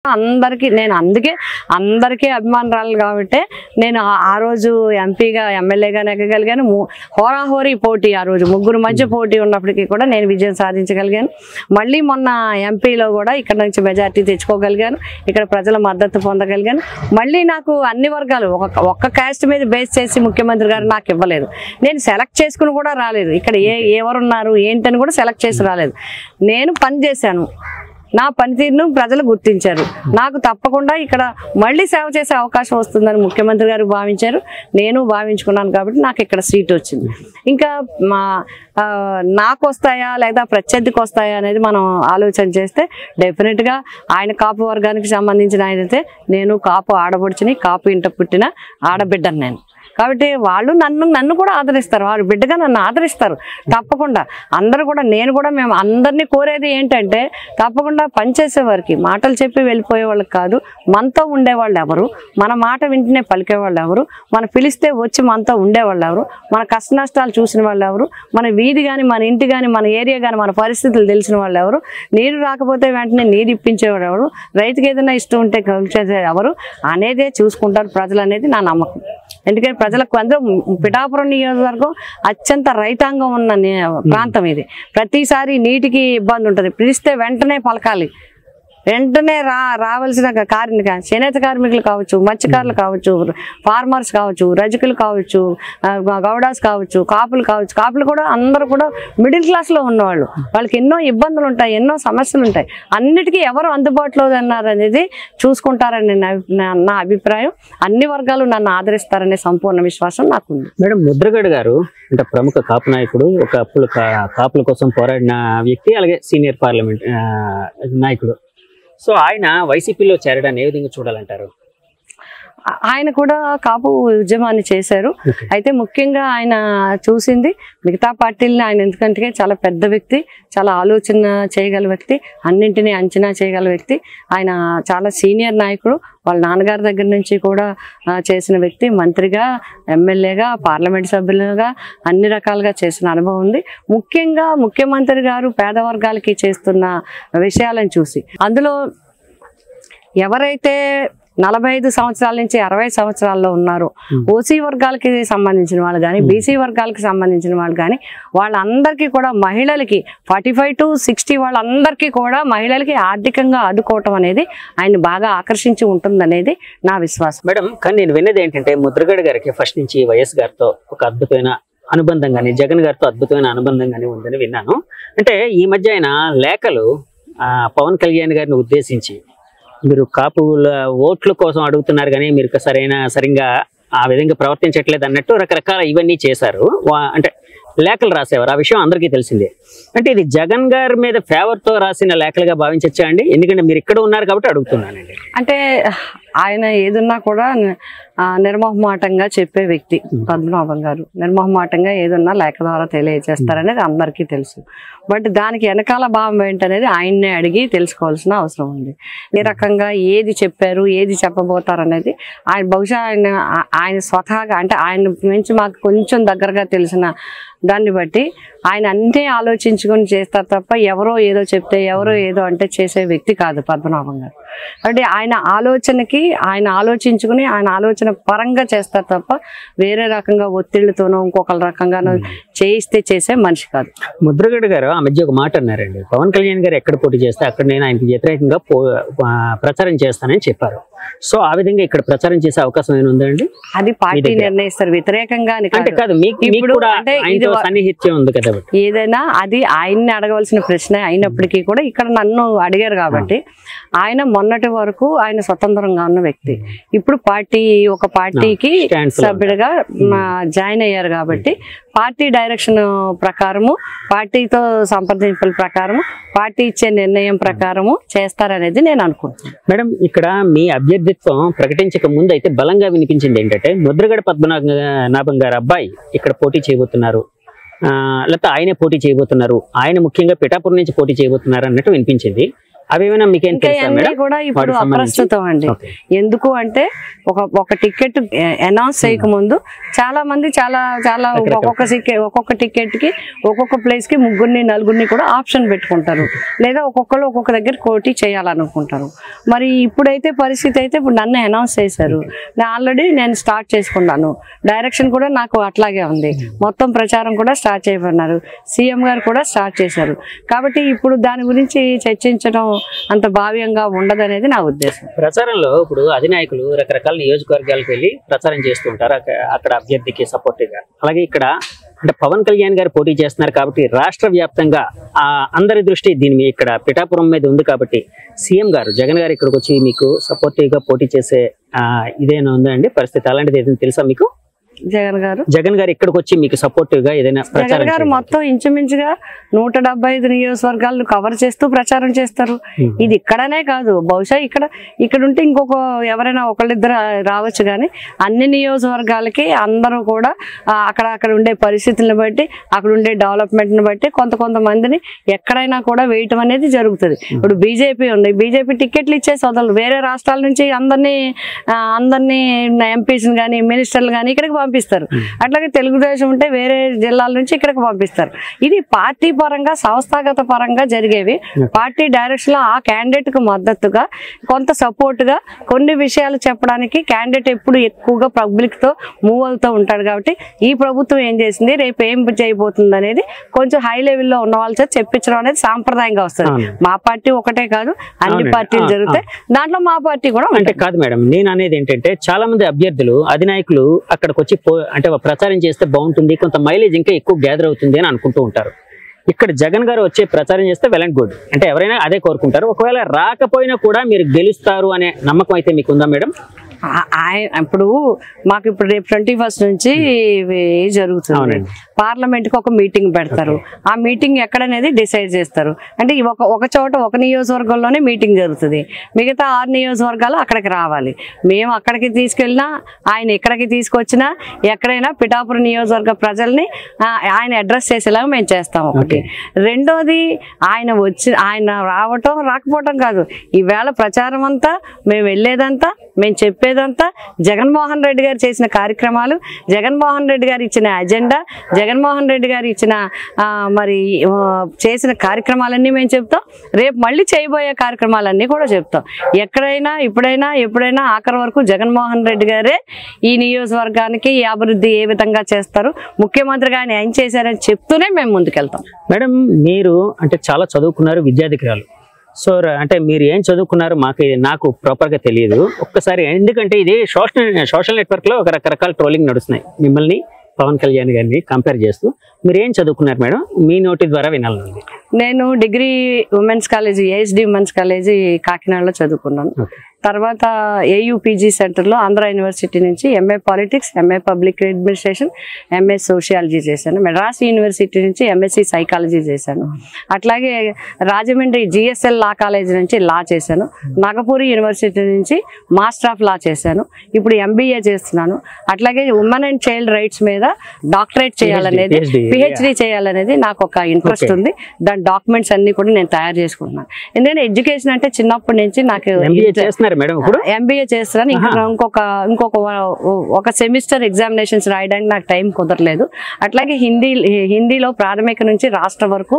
అందరికీ నేను అందుకే అందరికీ అభిమానురాలు కాబట్టి నేను ఆ రోజు ఎంపీగా ఎమ్మెల్యేగా నెగ్గగలిగాను. హోరాహోరీ పోటీ ఆ రోజు ముగ్గురు మధ్య పోటీ ఉన్నప్పటికీ కూడా నేను విజయం సాధించగలిగాను. మళ్ళీ మొన్న ఎంపీలో కూడా ఇక్కడ నుంచి మెజార్టీ తెచ్చుకోగలిగాను. ఇక్కడ ప్రజల మద్దతు పొందగలిగాను. మళ్ళీ నాకు అన్ని వర్గాలు ఒక్క క్యాస్ట్ మీద బేస్ చేసి ముఖ్యమంత్రి గారు నాకు ఇవ్వలేదు. నేను సెలెక్ట్ చేసుకుని కూడా రాలేదు. ఇక్కడ ఎవరున్నారు ఏంటని కూడా సెలెక్ట్ చేసి రాలేదు. నేను పని చేశాను. నా పనితీరును ప్రజలు గుర్తించారు. నాకు తప్పకుండా ఇక్కడ మళ్ళీ సేవ చేసే అవకాశం వస్తుందని ముఖ్యమంత్రి గారు భావించారు. నేను భావించుకున్నాను కాబట్టి నాకు ఇక్కడ సీట్ వచ్చింది. ఇంకా నాకు వస్తాయా లేదా ప్రత్యర్థికి వస్తాయా అనేది మనం ఆలోచన చేస్తే డెఫినెట్గా ఆయన కాపు వర్గానికి సంబంధించిన ఆయనైతే నేను కాపు ఆడబడుచుని కాపు ఇంట పుట్టిన ఆడబిడ్డను నేను కాబట్టి వాళ్ళు నన్ను కూడా ఆదరిస్తారు. వారు బిడ్డగా నన్ను ఆదరిస్తారు తప్పకుండా. అందరూ కూడా నేను కూడా మేము అందరినీ కోరేది ఏంటంటే తప్పకుండా పనిచేసే వారికి మాటలు చెప్పి వెళ్ళిపోయే వాళ్ళకి కాదు, మనతో ఉండేవాళ్ళు ఎవరు, మన మాట వింటనే పలికేవాళ్ళు ఎవరు, మన పిలిస్తే వచ్చి మనతో ఉండేవాళ్ళు ఎవరు, మన కష్ట నష్టాలు చూసిన వాళ్ళు ఎవరు, మన వీధి కానీ మన ఇంటి కానీ మన ఏరియా కానీ మన పరిస్థితులు తెలిసిన వాళ్ళు ఎవరు, నీరు రాకపోతే వెంటనే నీరు ఇప్పించేవాడు ఎవరు, రైతుకి ఏదైనా ఇష్టం ఉంటే కలిసేది ఎవరు అనేదే చూసుకుంటారు ప్రజలు అనేది నా నమ్మకం. ఎందుకంటే ప్రజలకు అందరూ పిఠాపురం నియోజకవర్గం అత్యంత రైతాంగం ఉన్న ప్రాంతం ఇది. ప్రతిసారి నీటికి ఇబ్బంది ఉంటుంది. పిలిస్తే వెంటనే పలకాలి, వెంటనే రావాల్సిన చేనేత కార్మికులు కావచ్చు, మత్స్యకారులు కావచ్చు, ఫార్మర్స్ కావచ్చు, రజకులు కావచ్చు, గౌడాస్ కావచ్చు, కాపులు కావచ్చు. కాపులు కూడా అందరూ కూడా మిడిల్ క్లాస్లో ఉన్నవాళ్ళు. వాళ్ళకి ఎన్నో ఇబ్బందులు ఉంటాయి, ఎన్నో సమస్యలు ఉంటాయి. అన్నిటికీ ఎవరు అందుబాటులో ఉన్నారు అనేది చూసుకుంటారని నా అభిప్రాయం. అన్ని వర్గాలు నన్ను ఆదరిస్తారనే సంపూర్ణ విశ్వాసం నాకుంది. మేడం, ముద్రగడ గారు అంటే ప్రముఖ కాపు నాయకుడు, ఒక కాపుల కోసం పోరాడిన వ్యక్తి, అలాగే సీనియర్ పార్లమెంట్ నాయకుడు. సో ఆయన వైసీపీలో చేరడాన్ని ఏ విధంగా చూడాలంటారు? ఆయన కూడా కాపు ఉద్యమాన్ని చేశారు. అయితే ముఖ్యంగా ఆయన చూసింది మిగతా పార్టీలని. ఆయన ఎందుకంటే చాలా పెద్ద వ్యక్తి, చాలా ఆలోచన చేయగల వ్యక్తి, అన్నింటినీ అంచనా చేయగల వ్యక్తి. ఆయన చాలా సీనియర్ నాయకుడు. వాళ్ళ నాన్నగారి దగ్గర నుంచి కూడా చేసిన వ్యక్తి. మంత్రిగా, ఎమ్మెల్యేగా, పార్లమెంట్ సభ్యులుగా అన్ని రకాలుగా చేసిన అనుభవం ఉంది. ముఖ్యంగా ముఖ్యమంత్రి గారు పేద వర్గాలకి చేస్తున్న విషయాలను చూసి అందులో ఎవరైతే 45 సంవత్సరాల నుంచి 60 సంవత్సరాల్లో ఉన్నారు, ఓసీ వర్గాలకి సంబంధించిన వాళ్ళు కానీ, బీసీ వర్గాలకి సంబంధించిన వాళ్ళు కానీ, వాళ్ళందరికీ కూడా మహిళలకి 45 to 60 వాళ్ళందరికీ కూడా మహిళలకి ఆర్థికంగా ఆదుకోవటం అనేది ఆయన బాగా ఆకర్షించి ఉంటుందనేది నా విశ్వాసం. మేడం, కానీ నేను విన్నది ఏంటంటే ముద్రగడ గారికి ఫస్ట్ నుంచి వైఎస్ గారితో ఒక అద్భుతమైన అనుబంధం కానీ, జగన్ గారితో అద్భుతమైన అనుబంధం కానీ ఉందని విన్నాను. అంటే ఈ మధ్య ఆయన లేఖలు పవన్ కళ్యాణ్ గారిని ఉద్దేశించి మీరు కాపుల ఓట్ల కోసం అడుగుతున్నారు కానీ మీరు సరిగ్గా ఆ విధంగా ప్రవర్తించట్లేదు అన్నట్టు రకరకాల ఇవన్నీ చేశారు. అంటే లేఖలు రాసేవారు. ఆ విషయం అందరికీ తెలిసిందే. అంటే ఇది జగన్ గారి మీద ఫేవర్తో రాసిన లేఖలుగా భావించచ్చా అండి? ఎందుకంటే మీరు ఇక్కడ ఉన్నారు కాబట్టి అడుగుతున్నానండి. అంటే ఆయన ఏదున్నా కూడా నిర్మోహమాటంగా చెప్పే వ్యక్తి పద్మనాభం గారు. నిర్మోహమాటంగా ఏదున్నా లేఖ ద్వారా తెలియజేస్తారనేది అందరికీ తెలుసు. బట్ దానికి వెనకాల భావం ఏంటనేది ఆయన్నే అడిగి తెలుసుకోవాల్సిన అవసరం ఉంది. ఏ రకంగా ఏది చెప్పారు, ఏది చెప్పబోతారు అనేది ఆయన బహుశా ఆయన స్వతహాగా అంటే ఆయన నుంచి మాకు కొంచెం దగ్గరగా తెలిసిన దాన్ని బట్టి ఆయన అన్నీ ఆలోచించుకొని చేస్తారు తప్ప ఎవరో ఏదో చెప్తే ఎవరో ఏదో అంటే చేసే వ్యక్తి కాదు పద్మనాభం గారు. అంటే ఆయన ఆలోచనకి ఆయన ఆలోచించుకుని ఆయన ఆలోచన పరంగా చేస్తారు తప్ప వేరే రకంగా ఒత్తిళ్లతోనో ఇంకొకరి రకంగానో చేయిస్తే చేసే మనిషి కాదు. ముద్రగడ గారు ఆ మధ్య ఒక మాట అన్నారండి, పవన్ కళ్యాణ్ గారు ఎక్కడ పోటీ చేస్తే అక్కడ నేను ఆయనకి వ్యతిరేకంగా ప్రచారం చేస్తానని చెప్పారు. సో ఆ విధంగా ఇక్కడ ప్రచారం చేసే అవకాశం ఏమైనా ఉందండి? అది పార్టీ నిర్ణయిస్తారు. వ్యతిరేకంగా కాదు, సన్నిహిత్యం ఉంది కదా. ఏదైనా అది ఆయన్ని అడగవలసిన ప్రశ్న అయినప్పటికీ కూడా ఇక్కడ నన్ను అడిగారు కాబట్టి ఆయన మొన్నటి వరకు ఆయన స్వతంత్రంగా ఉన్న వ్యక్తి. ఇప్పుడు ఒక పార్టీకి సభ్యుడిగా జాయిన్ అయ్యారు కాబట్టి పార్టీ డైరెక్షన్ ప్రకారము, పార్టీతో సంప్రదింపుల ప్రకారము, పార్టీ ఇచ్చే నిర్ణయం ప్రకారము చేస్తారనేది నేను అనుకుంటున్నాను. మేడం, ఇక్కడ మీ అభ్యర్థిత్వం ప్రకటించక ముందు అయితే బలంగా వినిపించింది ఏంటంటే ముద్రగడ పద్మనాభం గారు అబ్బాయి ఇక్కడ పోటీ చేయబోతున్నారు, లేకపోతే ఆయనే పోటీ చేయబోతున్నారు, ఆయన ముఖ్యంగా పిఠాపురం నుంచి పోటీ చేయబోతున్నారు అన్నట్టు వినిపించింది. అవేమైనా మీకేం తెలుసా మేడం? కూడా ఇప్పుడు అప్రస్తుతం అండి. ఎందుకు అంటే ఒక టికెట్ అనౌన్స్ చేయకముందు చాలా మంది చాలా ఒక్కొక్క టికెట్ కి ఒక్కొక్క ప్లేస్ కి ముగ్గురిని నలుగురిని కూడా ఆప్షన్ పెట్టుకుంటారు, లేదా ఒక్కొక్కరు ఒక్కొక్క దగ్గర పోటీ చేయాలనుకుంటారు. మరి ఇప్పుడైతే పరిస్థితి అయితే ఇప్పుడు నన్ను అనౌన్స్ చేశారు, ఆల్రెడీ నేను స్టార్ట్ చేసుకున్నాను. డైరెక్షన్ కూడా నాకు అట్లాగే ఉంది. మొత్తం ప్రచారం కూడా స్టార్ట్ చేయబడినారు, సీఎం గారు కూడా స్టార్ట్ చేశారు. కాబట్టి ఇప్పుడు దాని గురించి చర్చించడం అంత భావ్యంగా ఉండదనేది నా ఉద్దేశం. ప్రచారంలో ఇప్పుడు అధినాయకులు రకరకాల నియోజకవర్గాలకు వెళ్ళి ప్రచారం చేస్తూ ఉంటారు, అక్కడ అభ్యర్థికి సపోర్ట్ గా. అలాగే ఇక్కడ అంటే పవన్ కళ్యాణ్ గారు పోటీ చేస్తున్నారు కాబట్టి రాష్ట్ర వ్యాప్తంగా అందరి దృష్టి దీని ఇక్కడ పిఠాపురం మీద ఉంది కాబట్టి సీఎం గారు జగన్ గారు ఇక్కడికి వచ్చి మీకు సపోర్టివ్ గా పోటీ చేసే ఇదేనా ఉందండి పరిస్థితి? అలాంటిది ఏదైనా తెలుసా మీకు? జగన్ గారు ఇక్కడికి వచ్చి మీకు సపోర్టివ్ గా ఏదైనా జగన్ గారు మొత్తం ఇంచుమించుగా 175 నియోజకవర్గాలను కవర్ చేస్తూ ప్రచారం చేస్తారు. ఇది ఇక్కడనే కాదు, బహుశా ఇక్కడ ఉంటే ఇంకొక ఎవరైనా ఒకళ్ళిద్దరు రావచ్చు, కానీ అన్ని నియోజకవర్గాలకి అందరూ కూడా అక్కడ ఉండే పరిస్థితులను బట్టి, అక్కడ ఉండే డెవలప్మెంట్ ని బట్టి కొంతమందిని ఎక్కడైనా కూడా వేయటం అనేది జరుగుతుంది. ఇప్పుడు బీజేపీ ఉంది, బీజేపీ టికెట్లు ఇచ్చేసి వదలరు, వేరే రాష్ట్రాల నుంచి అందరినీ ఎంపీస్ని కానీ మినిస్టర్లు కానీ ఇక్కడికి పంపిస్తారు. అట్లాగే తెలుగుదేశం ఉంటే వేరే జిల్లాల నుంచి ఇక్కడికి పంపిస్తారు. ఇది పార్టీ పరంగా సంస్థాగత పరంగా జరిగేవి. పార్టీ డైరెక్షన్ లో ఆ క్యాండిడేట్ కు మద్దతుగా కొంత సపోర్ట్ గా కొన్ని విషయాలు చెప్పడానికి క్యాండిడేట్ ఎప్పుడు ఎక్కువగా పబ్లిక్ తో మూవ్ అవుతూ ఉంటాడు. కాబట్టి ఈ ప్రభుత్వం ఏం చేసింది, రేపు ఏం చేయబోతుంది అనేది కొంచెం హై లెవెల్లో ఉన్న వాళ్ళతో చెప్పించడం అనేది సాంప్రదాయంగా వస్తుంది. మా పార్టీ ఒకటే కాదు, అన్ని పార్టీలు జరుగుతాయి, దాంట్లో మా పార్టీ కూడా అంటే కాదు మేడం. నేను అనేది ఏంటంటే చాలా మంది అభ్యర్థులు అధినాయకులు అక్కడికి వచ్చి అంటే ప్రచారం చేస్తే బాగుంటుంది, కొంత మైలేజ్ ఇంకా ఎక్కువ గ్యాదర్ అవుతుంది అని అనుకుంటూ ఉంటారు. ఇక్కడ జగన్ గారు వచ్చే ప్రచారం చేస్తే వెల్ అండ్ గుడ్, అంటే ఎవరైనా అదే కోరుకుంటారు. ఒకవేళ రాకపోయినా కూడా మీరు గెలుస్తారు అనే నమ్మకం అయితే మీకు ఉందా మేడం? ఇప్పుడు మాకు ఇప్పుడు రేపు 21 నుంచి జరుగుతుంది. పార్లమెంట్ కి ఒక మీటింగ్ పెడతారు, ఆ మీటింగ్ ఎక్కడనేది డిసైడ్ చేస్తారు. అంటే ఒక చోట ఒక నియోజకవర్గంలోనే మీటింగ్ జరుగుతుంది, మిగతా 6 నియోజకవర్గాలు అక్కడికి రావాలి. మేము అక్కడికి తీసుకెళ్ళినా, ఆయన ఇక్కడికి తీసుకొచ్చినా, ఎక్కడైనా పిఠాపురం నియోజకవర్గ ప్రజల్ని ఆయన అడ్రస్ చేసేలాగా మేము చేస్తాం. ఒకటి. రెండోది ఆయన రావటం రాకపోవటం కాదు, ఈవేళ ప్రచారం అంతా మేము వెళ్ళేదంతా మేము చెప్పేదంతా జగన్మోహన్ రెడ్డి గారు చేసిన కార్యక్రమాలు, జగన్మోహన్ రెడ్డి గారు ఇచ్చిన అజెండా, జగన్మోహన్ రెడ్డి గారు ఇచ్చిన మరి చేసిన కార్యక్రమాలన్నీ మేము చెప్తాం. రేపు మళ్ళీ చేయబోయే కార్యక్రమాలన్నీ కూడా చెప్తాం. ఎక్కడైనా ఎప్పుడైనా ఆఖరి వరకు జగన్మోహన్ రెడ్డి గారే ఈ నియోజకవర్గానికి ఈ అభివృద్ధి ఏ విధంగా చేస్తారు, ముఖ్యమంత్రి గారిని ఏం చేశారని చెప్తూనే మేము ముందుకెళ్తాం. మేడం, మీరు అంటే చాలా చదువుకున్నారు, విద్యాధికారులు. సో అంటే మీరు ఏం చదువుకున్నారు నాకు ప్రాపర్ గా తెలియదు. ఒక్కసారి, ఎందుకంటే ఇది సోషల్ నెట్వర్క్ లో ఒక రకరకాల ట్రోలింగ్ నడుస్తున్నాయి మిమ్మల్ని పవన్ కళ్యాణ్ గారిని కంపేర్ చేస్తూ. మీరు ఏం చదువుకున్నారు మేడం? మీ నోటి ద్వారా వినాలనుంది. నేను degree women's college, ASD women's college కాకినాడలో చదువుకున్నాను. తర్వాత ఏయుపీజీ సెంటర్లో ఆంధ్ర యూనివర్సిటీ నుంచి MA politics, MA public administration, MA sociology చేశాను. మెడ్రాస్ యూనివర్సిటీ నుంచి ఎంఎస్సి సైకాలజీ చేశాను. అట్లాగే రాజమండ్రి జిఎస్ఎల్ లా కాలేజీ నుంచి లా చేశాను. నాగపూర్ యూనివర్సిటీ నుంచి మాస్టర్ ఆఫ్ లా చేశాను. ఇప్పుడు ఎంబీఏ చేస్తున్నాను. అట్లాగే ఉమెన్ అండ్ చైల్డ్ రైట్స్ మీద డాక్టరేట్ చేయాలనేది, పిహెచ్డి చేయాలనేది నాకు ఒక ఇంట్రెస్ట్ ఉంది. దాని డాక్యుమెంట్స్ అన్ని కూడా నేను తయారు చేసుకుంటున్నాను. ఎందుకంటే ఎడ్యుకేషన్ అంటే చిన్నప్పటి నుంచి నాకు ఎంబీఏ చేస్తున్నాను. ఇంకొక సెమిస్టర్ ఎగ్జామినేషన్స్ రాయడానికి నాకు టైం కుదరలేదు. అట్లాగే హిందీలో ప్రాథమిక నుంచి రాష్ట్ర వరకు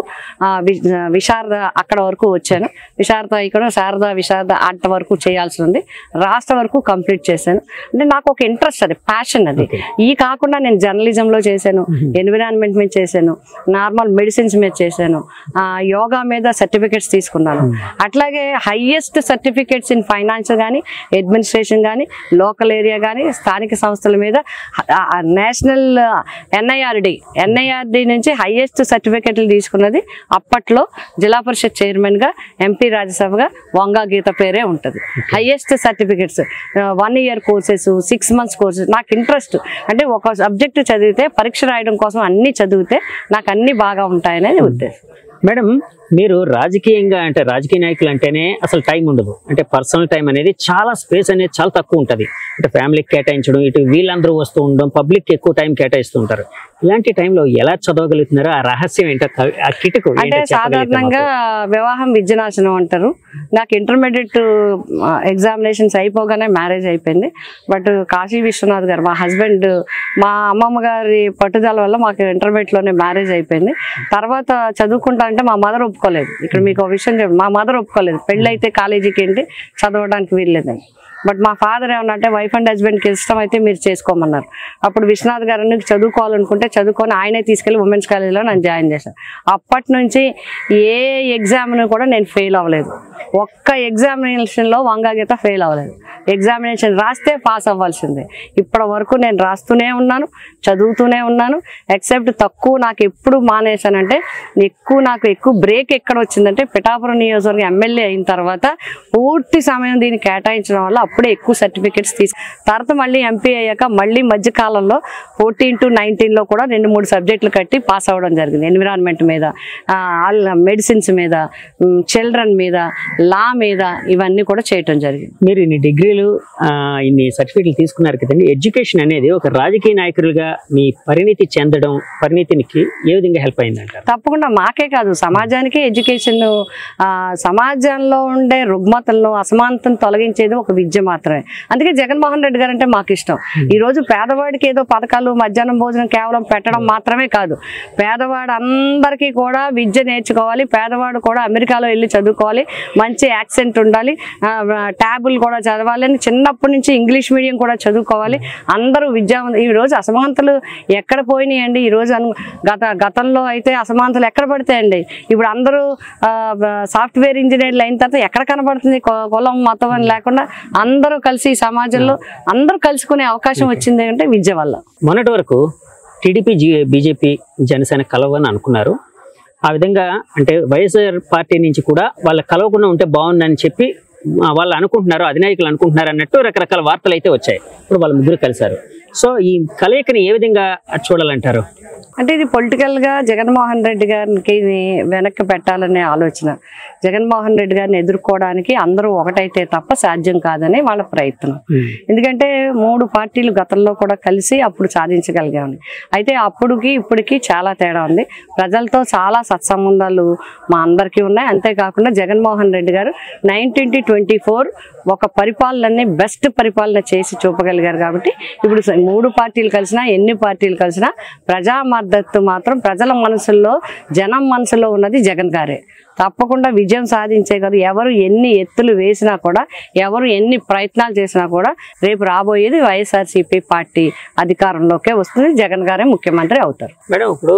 విశారద అక్కడ వరకు వచ్చాను. విశారద ఇక్కడ శారద విశారద అంత వరకు చేయాల్సి ఉంది. రాష్ట్ర వరకు కంప్లీట్ చేశాను. అంటే నాకు ఒక ఇంట్రెస్ట్, అది ప్యాషన్. అది ఈ కాకుండా నేను జర్నలిజంలో చేశాను, ఎన్విరాన్మెంట్ మీద చేశాను, నార్మల్ మెడిసిన్స్ మీద చేశాను, యోగా మీద సర్టిఫికెట్స్ తీసుకున్నాను. అట్లాగే హైయెస్ట్ సర్టిఫికెట్స్ ఇన్ ఫైనాన్స్ కానీ, అడ్మినిస్ట్రేషన్ కానీ, లోకల్ ఏరియా కానీ, స్థానిక సంస్థల మీద నేషనల్ ఎన్ఐఆర్డి నుంచి హైయెస్ట్ సర్టిఫికెట్లు తీసుకున్నది అప్పట్లో జిల్లా పరిషత్ చైర్మన్ గా, ఎంపీ రాజ్యసభగా వంగా గీత పేరే ఉంటుంది. Highest certificates 1 year courses, 6 months courses. నాకు ఇంట్రెస్ట్, అంటే ఒక సబ్జెక్టు చదివితే పరీక్ష రాయడం కోసం అన్ని చదివితే నాకు అన్ని బాగా ఉంటాయనేది ఉద్దేశం. మేడం, మీరు రాజకీయంగా అంటే రాజకీయ నాయకులు అంటేనే అసలు టైం ఉండదు. అంటే పర్సనల్ టైం అనేది చాలా స్పేస్ అనేది చాలా తక్కువ ఉంటుంది. అంటే ఫ్యామిలీకి కేటాయించడం, ఇటు వీళ్ళందరూ వస్తూ ఉండడం, పబ్లిక్ ఎక్కువ టైం కేటాయిస్తూ ఉంటారు. ఇలాంటి టైంలో ఎలా చదవగలుగుతున్నారో ఆ రహస్యం ఏంటో, ఆ కిటుకు అంటే సాధారణంగా వివాహం విద్యనాశనం అంటారు. నాకు ఇంటర్మీడియట్ ఎగ్జామినేషన్స్ అయిపోగానే మ్యారేజ్ అయిపోయింది. బట్ కాశీ విశ్వనాథ్ గారు మా హస్బెండ్, మా అమ్మమ్మ గారి పట్టుదల వల్ల మాకు ఇంటర్మీడియట్లోనే మ్యారేజ్ అయిపోయింది. తర్వాత చదువుకుంటా అంటే మా మదర్ ఒప్పుకోలేదు. ఇక్కడ మీకు ఒక విషయం చెప్పి, మా మదర్ ఒప్పుకోలేదు. పెళ్ళైతే కాలేజీకి ఏంటి చదవడానికి వీల్లేదని. బట్ మా ఫాదర్ ఏమన్నంటే వైఫ్ అండ్ హస్బెండ్కి ఇష్టం అయితే మీరు చేసుకోమన్నారు. అప్పుడు విశ్వనాథ్ గారు నీకు చదువుకోవాలనుకుంటే చదువుకొని ఆయనే తీసుకెళ్ళి ఉమెన్స్ కాలేజీలో నన్ను జాయిన్ చేశాను. అప్పటి నుంచి ఏ ఎగ్జామ్ను కూడా నేను ఫెయిల్ అవ్వలేదు. ఒక్క ఎగ్జామినేషన్లో వంగాగీత ఫెయిల్ అవ్వలేదు. ఎగ్జామినేషన్ రాస్తే పాస్ అవ్వాల్సిందే. ఇప్పటి వరకు నేను రాస్తూనే ఉన్నాను, చదువుతూనే ఉన్నాను. ఎక్సెప్ట్ తక్కువ నాకు ఎప్పుడు మానేశానంటే, నాకు ఎక్కువ బ్రేక్ ఎక్కడ వచ్చిందంటే పిఠాపురం నియోజకవర్గం ఎమ్మెల్యే అయిన తర్వాత పూర్తి సమయం దీన్ని కేటాయించడం వల్ల అప్పుడే ఎక్కువ సర్టిఫికెట్స్ తర్వాత మళ్ళీ ఎంపీ అయ్యాక మళ్ళీ మధ్యకాలంలో 14 to 19లో కూడా 2-3 సబ్జెక్టులు కట్టి పాస్ అవ్వడం జరిగింది. ఎన్విరాన్మెంట్ మీద, మెడిసిన్స్ మీద, చిల్డ్రన్ మీద, లా మీద, ఇవన్నీ కూడా చేయటం జరిగింది. మీరు ఇన్ని డిగ్రీలు, ఇన్ని సర్టిఫికెట్లు తీసుకున్నారు కదండి. ఎడ్యుకేషన్ అనేది ఒక రాజకీయ నాయకులుగా మీ పరిణితి చెందడం, పరిణితికి ఏ విధంగా హెల్ప్ అయిందంటారు? తప్పకుండా మాకే కాదు, సమాజానికి ఎడ్యుకేషన్, సమాజంలో ఉండే రుగ్మతలను, అసమానతను తొలగించేది ఒక విద్య మాత్రమే. అందుకే జగన్మోహన్ రెడ్డి గారు అంటే మాకు ఇష్టం. ఈ రోజు పేదవాడికి ఏదో పథకాలు, మధ్యాహ్నం భోజనం కేవలం పెట్టడం మాత్రమే కాదు, పేదవాడు అందరికీ కూడా విద్య నేర్చుకోవాలి, పేదవాడు కూడా అమెరికాలో వెళ్ళి చదువుకోవాలి, మంచి యాక్సెంట్ ఉండాలి, ట్యాబులు కూడా చదవాలి అని చిన్నప్పటి నుంచి ఇంగ్లీష్ మీడియం కూడా చదువుకోవాలి. అందరూ విద్యావంతులు. ఈ రోజు అసమానతలు ఎక్కడ పోయినాయండి? ఈ రోజు గతంలో అయితే అసమానతలు ఎక్కడ పడతాయండి? ఇప్పుడు అందరూ సాఫ్ట్వేర్ ఇంజనీర్లు అయిన తర్వాత ఎక్కడ కనబడుతుంది? కులం మతం అని లేకుండా అందరూ కలిసి సమాజంలో అందరూ కలుసుకునే అవకాశం వచ్చింది అంటే విద్య వల్ల. మొన్నటి వరకు టీడీపీ, బీజేపీ, జనసేన కలవని అనుకున్నారు. ఆ విధంగా అంటే వైఎస్ఆర్ పార్టీ నుంచి కూడా వాళ్ళ కలవకుండా ఉంటే బాగుందని చెప్పి వాళ్ళు అనుకుంటున్నారు, అధినాయకులు అనుకుంటున్నారు అన్నట్టు రకరకాల వార్తలు అయితే వచ్చాయి. ఇప్పుడు వాళ్ళ ముగ్గురు కలిశారు. సో ఈ కలయికని ఏ విధంగా చూడాలంటారు? అంటే ఇది పొలిటికల్గా జగన్మోహన్ రెడ్డి గారికి వెనక్కి పెట్టాలనే ఆలోచన. జగన్మోహన్ రెడ్డి గారిని ఎదుర్కోవడానికి అందరూ ఒకటైతే తప్ప సాధ్యం కాదని వాళ్ళ ప్రయత్నం. ఎందుకంటే 3 పార్టీలు గతంలో కూడా కలిసి అప్పుడు సాధించగలిగాము. అయితే అప్పుడుకి ఇప్పటికి చాలా తేడా ఉంది. ప్రజలతో చాలా సత్సంబంధాలు మా అందరికీ ఉన్నాయి. అంతేకాకుండా జగన్మోహన్ రెడ్డి గారు 19-24 ఒక పరిపాలనని బెస్ట్ పరిపాలన చేసి చూపగలిగారు. కాబట్టి ఇప్పుడు 3 పార్టీలు కలిసినా, ఎన్ని పార్టీలు కలిసినా ప్రజా మద్దతు మాత్రం ప్రజల మనసుల్లో, జనం మనసులో ఉన్నది జగన్ గారే. తప్పకుండా విజయం సాధించే కదా. ఎవరు ఎన్ని ఎత్తులు వేసినా కూడా, ఎవరు ఎన్ని ప్రయత్నాలు చేసినా కూడా రేపు రాబోయేది వైఎస్ఆర్సీపీ పార్టీ అధికారంలోకే వస్తుంది. జగన్ గారే ముఖ్యమంత్రి అవుతారు. మేడం, ఇప్పుడు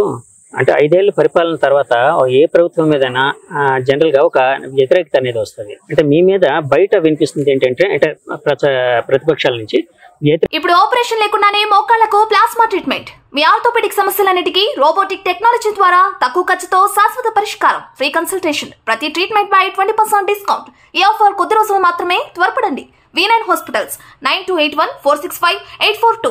అంటే 5 ఏళ్ళ పరిపాలన తర్వాత ఏ ప్రభుత్వం మీదైనా జనరల్ గా ఒక వ్యతిరేకత అనేది వస్తుంది. అంటే మీ మీద బయట వినిపిస్తుంది ఏంటంటే, అంటే ప్రతిపక్షాల నుంచి ఇప్పుడు ఆపరేషన్ లేకుండానే మోకాళ్లకు ప్లాస్మా ట్రీట్మెంట్, మీ ఆర్థోపెడిక్ సమస్యలన్నిటికీ రోబోటిక్ టెక్నాలజీ ద్వారా తక్కువ ఖర్చుతో శాశ్వత పరిష్కారం, ఫ్రీ కన్సల్టేషన్, ప్రతి ట్రీట్మెంట్ పై 20% డిస్కౌంట్. ఈ ఆఫర్ కొద్ది రోజులు మాత్రమే, త్వరపడండి. V9 hospitals 9281465842.